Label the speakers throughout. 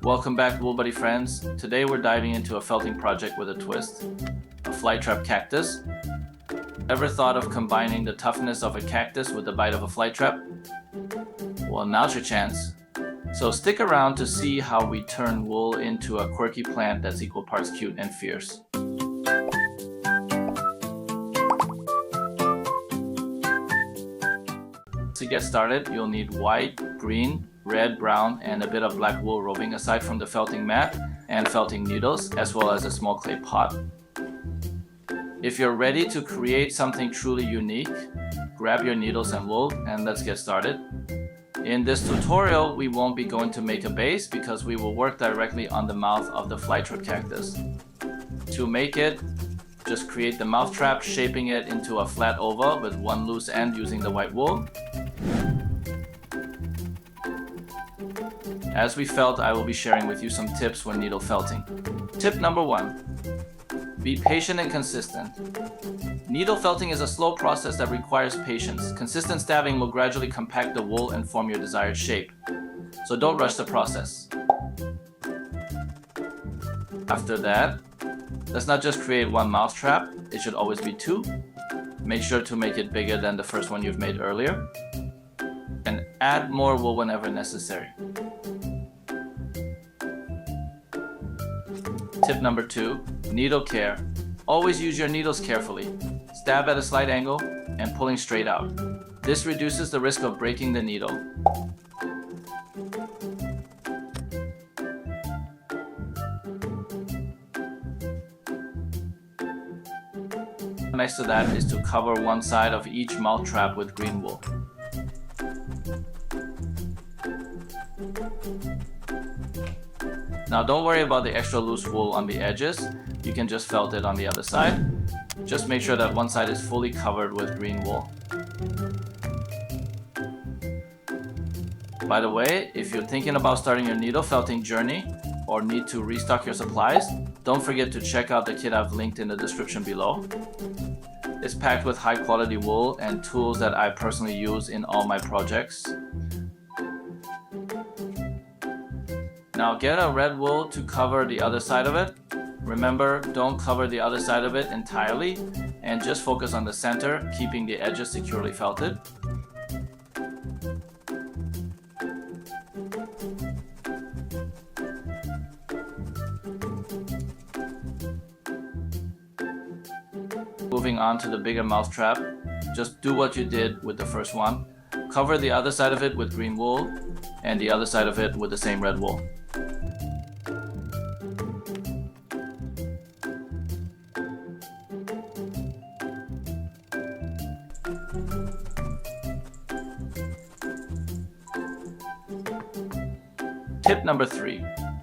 Speaker 1: Welcome back, Woolbuddy friends. Today we're diving into a felting project with a twist, a Flytrap Cactus. Ever thought of combining the toughness of a cactus with the bite of a flytrap? Well, now's your chance. So stick around to see how we turn wool into a quirky plant that's equal parts cute and fierce. To get started, you'll need white, green, red, brown, and a bit of black wool roving aside from the felting mat and felting needles, as well as a small clay pot. If you're ready to create something truly unique, grab your needles and wool and let's get started. In this tutorial, we won't be going to make a base because we will work directly on the mouth of the Flytrap cactus. To make it, just create the mouth trap, shaping it into a flat oval with one loose end using the white wool. As we felt, I will be sharing with you some tips when needle felting. Tip number 1. Be patient and consistent. Needle felting is a slow process that requires patience. Consistent stabbing will gradually compact the wool and form your desired shape. So don't rush the process. After that, let's not just create one mouth trap, it should always be 2. Make sure to make it bigger than the first one you've made earlier. And add more wool whenever necessary. Tip number 2, needle care. Always use your needles carefully. Stab at a slight angle and pulling straight out. This reduces the risk of breaking the needle. Next to that is to cover one side of each mouth trap with green wool. Now don't worry about the extra loose wool on the edges, you can just felt it on the other side. Just make sure that one side is fully covered with green wool. By the way, if you're thinking about starting your needle felting journey or need to restock your supplies, don't forget to check out the kit I've linked in the description below. It's packed with high quality wool and tools that I personally use in all my projects. Now get a red wool to cover the other side of it. Remember, don't cover the other side of it entirely and just focus on the center, keeping the edges securely felted. Moving on to the bigger mouth trap, just do what you did with the first one. Cover the other side of it with green wool and the other side of it with the same red wool. Tip number 3.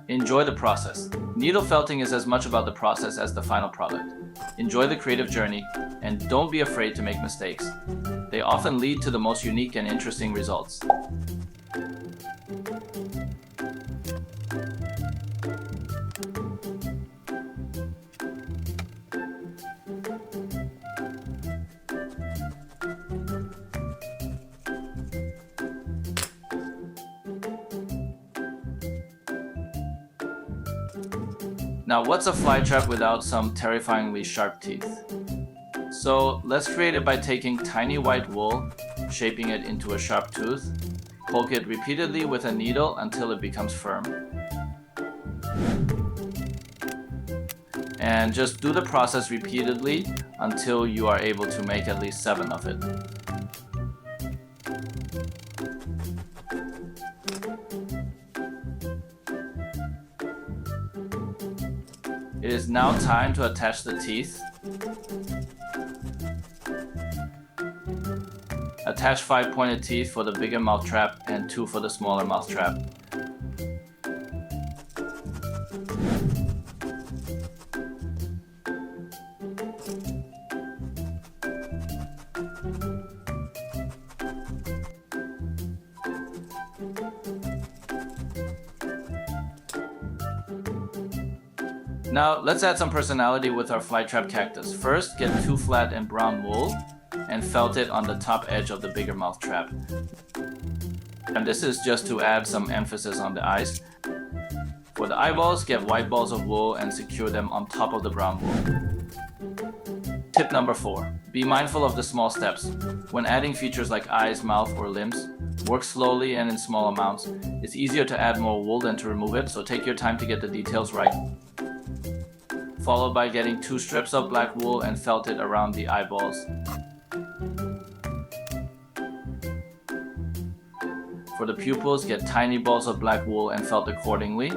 Speaker 1: Enjoy the process. Needle felting is as much about the process as the final product. Enjoy the creative journey and don't be afraid to make mistakes. They often lead to the most unique and interesting results. Now, what's a flytrap without some terrifyingly sharp teeth? So let's create it by taking tiny white wool, shaping it into a sharp tooth, poke it repeatedly with a needle until it becomes firm. And just do the process repeatedly until you are able to make at least 7 of it. It is now time to attach the teeth. Attach 5 pointed teeth for the bigger mouth trap and 2 for the smaller mouth trap. Now let's add some personality with our Flytrap cactus. First, get 2 flat and brown wool and felt it on the top edge of the bigger mouth trap. And this is just to add some emphasis on the eyes. For the eyeballs, get white balls of wool and secure them on top of the brown wool. Tip number 4. Be mindful of the small steps. When adding features like eyes, mouth, or limbs, work slowly and in small amounts. It's easier to add more wool than to remove it, so take your time to get the details right. Followed by getting 2 strips of black wool and felt it around the eyeballs. For the pupils, get tiny balls of black wool and felt accordingly.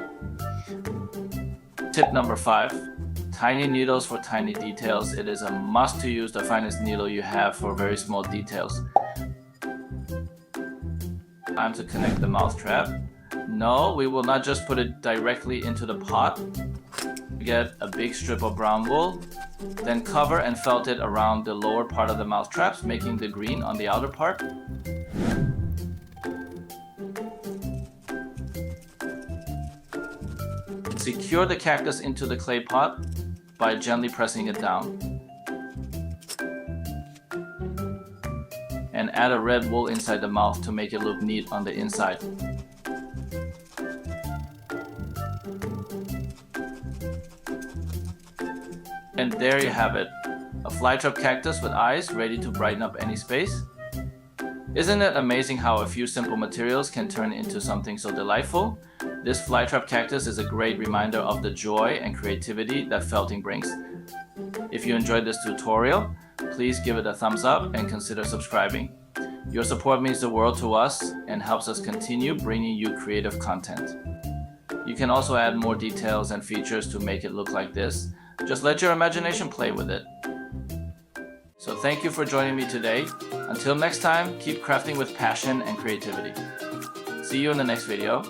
Speaker 1: Tip number 5. Tiny needles for tiny details. It is a must to use the finest needle you have for very small details. Time to connect the mouth trap. No, we will not just put it directly into the pot. Get a big strip of brown wool, then cover and felt it around the lower part of the mouth traps, making the green on the outer part. Secure the cactus into the clay pot by gently pressing it down. And add a red wool inside the mouth to make it look neat on the inside. And there you have it, a Flytrap cactus with eyes ready to brighten up any space. Isn't it amazing how a few simple materials can turn into something so delightful? This Flytrap cactus is a great reminder of the joy and creativity that felting brings. If you enjoyed this tutorial, please give it a thumbs up and consider subscribing. Your support means the world to us and helps us continue bringing you creative content. You can also add more details and features to make it look like this. Just let your imagination play with it. So thank you for joining me today. Until next time, keep crafting with passion and creativity. See you in the next video.